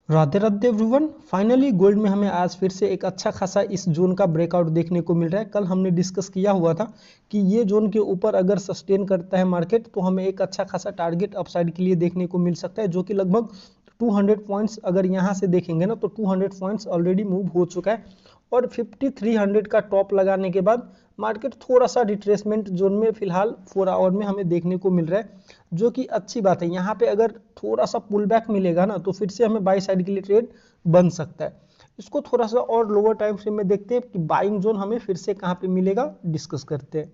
Radhe Radhe everyone. Finally gold में हमें आज फिर से एक अच्छा खासा इस जोन का ब्रेकआउट देखने को मिल रहा है। कल हमने डिस्कस किया हुआ था कि ये जोन के ऊपर अगर सस्टेन करता है मार्केट तो हमें एक अच्छा खासा टारगेट अपसाइड के लिए देखने को मिल सकता है, जो कि लगभग 200 पॉइंट्स अगर यहाँ से देखेंगे ना तो 200 पॉइंट्स ऑलरेडी मूव हो चुका है और 5300 का टॉप लगाने के बाद मार्केट थोड़ा सा रिट्रेसमेंट जोन में फिलहाल 4 आवर में हमें देखने को मिल रहा है, जो कि अच्छी बात है। यहाँ पे अगर थोड़ा सा पुल बैक मिलेगा ना तो फिर से हमें बाई साइड के लिए ट्रेड बन सकता है। इसको थोड़ा सा और लोअर टाइम फ्रेम में देखते हैं कि बाइंग जोन हमें फिर से कहाँ पे मिलेगा, डिस्कस करते हैं।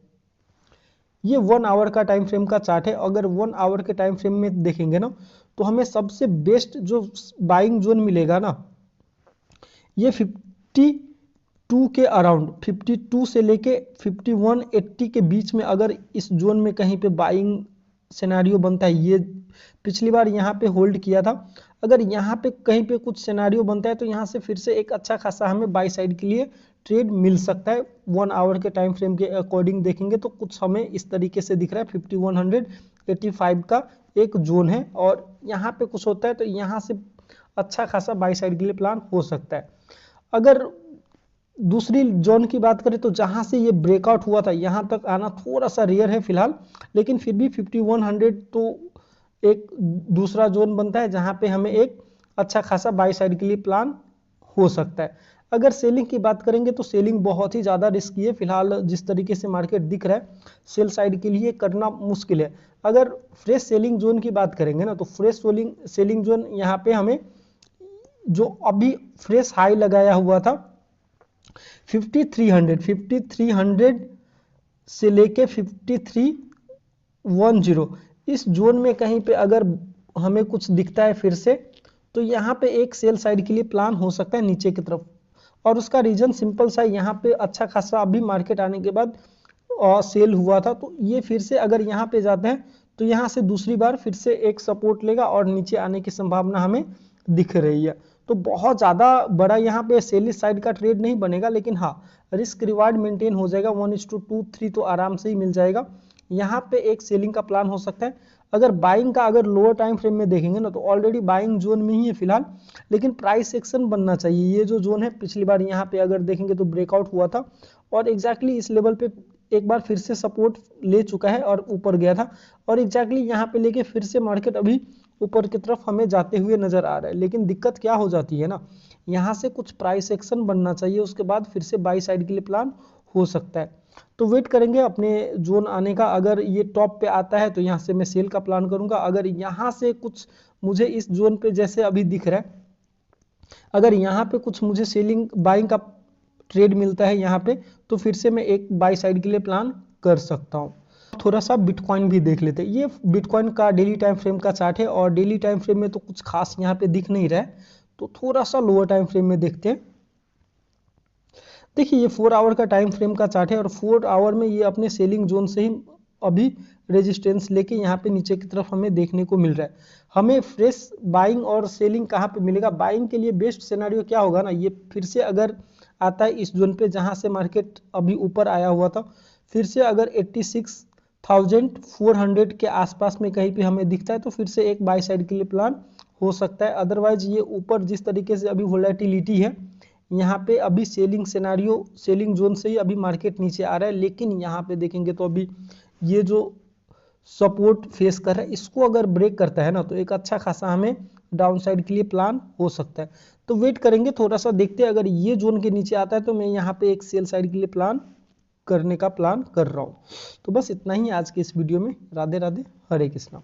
ये 1 आवर का टाइम फ्रेम का चार्ट है। अगर 1 आवर के टाइम फ्रेम में देखेंगे ना तो हमें सबसे बेस्ट जो बाइंग जोन मिलेगा ना, ये 52 के अराउंड 52 से लेके 5180 के बीच में अगर इस जोन में कहीं पे बाइंग सिनेरियो बनता है, ये पिछली बार यहाँ पे होल्ड किया था। अगर यहाँ पे कहीं पे कुछ सिनेरियो बनता है तो यहाँ से फिर से एक अच्छा खासा हमें बाई साइड के लिए ट्रेड मिल सकता है। 1 आवर के टाइम फ्रेम के अकॉर्डिंग देखेंगे तो कुछ हमें इस तरीके से दिख रहा है। 5185 का एक जोन है और यहाँ पे कुछ होता है तो यहाँ से अच्छा खासा बाई साइड के लिए प्लान हो सकता है। अगर दूसरी जोन की बात करें तो जहां से ये ब्रेकआउट हुआ था यहां तक आना थोड़ा सा रेयर है फिलहाल, लेकिन फिर भी 5100 तो एक दूसरा जोन बनता है जहां पे हमें एक अच्छा खासा बाई साइड के लिए प्लान हो सकता है। अगर सेलिंग की बात करेंगे तो सेलिंग बहुत ही ज़्यादा रिस्की है फिलहाल। जिस तरीके से मार्केट दिख रहा है सेल साइड के लिए करना मुश्किल है। अगर फ्रेश सेलिंग जोन की बात करेंगे ना तो फ्रेश सेलिंग जोन यहाँ पे हमें जो अभी फ्रेश हाई लगाया हुआ था 5300 से लेके 5310, इस जोन में कहीं पे अगर हमें कुछ दिखता है फिर से तो यहाँ पे एक सेल साइड के लिए प्लान हो सकता है नीचे की तरफ। और उसका रीजन सिंपल सा, यहाँ पे अच्छा खासा अभी मार्केट आने के बाद सेल हुआ था, तो ये फिर से अगर यहाँ पे जाते हैं तो यहाँ से दूसरी बार फिर से एक सपोर्ट लेगा और नीचे आने की संभावना हमें दिख रही है। तो बहुत ज़्यादा बड़ा यहाँ पे सेलिस साइड का ट्रेड नहीं बनेगा, लेकिन हाँ रिस्क रिवार्ड मेंटेन हो जाएगा। 1:2-3 तो आराम से ही मिल जाएगा। यहाँ पे एक सेलिंग का प्लान हो सकता है। अगर बाइंग का अगर लोअर टाइम फ्रेम में देखेंगे ना तो ऑलरेडी बाइंग जोन में ही है फिलहाल, लेकिन प्राइस एक्शन बनना चाहिए। ये जो जोन है पिछली बार यहाँ पे अगर देखेंगे तो ब्रेकआउट हुआ था और एग्जैक्टली इस लेवल पे एक बार फिर से सपोर्ट ले चुका है और ऊपर गया था और एग्जैक्टली यहाँ पे लेके फिर से मार्केट अभी ऊपर की तरफ हमें जाते हुए नजर आ रहा है। लेकिन दिक्कत क्या हो जाती है ना, यहाँ से कुछ प्राइस एक्शन बनना चाहिए, उसके बाद फिर से बाई साइड के लिए प्लान हो सकता है। तो वेट करेंगे अपने जोन आने का। अगर ये टॉप पे आता है तो यहाँ से मैं सेल का प्लान करूंगा। अगर यहाँ से कुछ मुझे इस जोन पे जैसे अभी दिख रहा है, अगर यहाँ पे कुछ मुझे सेलिंग बाइंग का ट्रेड मिलता है यहाँ पे तो फिर से मैं एक बाई साइड के लिए प्लान कर सकता हूँ। थोड़ा सा बिटकॉइन भी देख लेते हैं। ये बिटकॉइन का डेली टाइम फ्रेम का चार्ट है और डेली टाइम फ्रेम में तो कुछ खास यहाँ पे दिख नहीं रहा है, तो थोड़ा सा लोअर टाइम फ्रेम में देखते हैं। देखिए ये 4 आवर का टाइम फ्रेम का चार्ट है और 4 आवर में ये अपने सेलिंग जोन से ही अभी रेजिस्टेंस लेके यहाँ पे नीचे की तरफ हमें देखने को मिल रहा है। हमें फ्रेश बाइंग और सेलिंग कहाँ पे मिलेगा? बाइंग के लिए बेस्ट सिनेरियो क्या होगा ना, ये फिर से अगर आता है इस जोन पे जहाँ से मार्केट अभी ऊपर आया हुआ था, फिर से अगर 86,400 के आसपास में कहीं पे हमें दिखता है तो फिर से एक बाई साइड के लिए प्लान हो सकता है। अदरवाइज ये ऊपर जिस तरीके से अभी वोलेटिलिटी है, यहाँ पे अभी सेलिंग सिनेरियो, सेलिंग जोन से ही अभी मार्केट नीचे आ रहा है। लेकिन यहाँ पे देखेंगे तो अभी ये जो सपोर्ट फेस कर रहा है इसको अगर ब्रेक करता है ना तो एक अच्छा खासा हमें डाउन साइड के लिए प्लान हो सकता है। तो वेट करेंगे, थोड़ा सा देखते हैं। अगर ये जोन के नीचे आता है तो मैं यहाँ पे एक सेल साइड के लिए प्लान करने का प्लान कर रहा हूँ। तो बस इतना ही आज के इस वीडियो में। राधे राधे, हरे कृष्णा।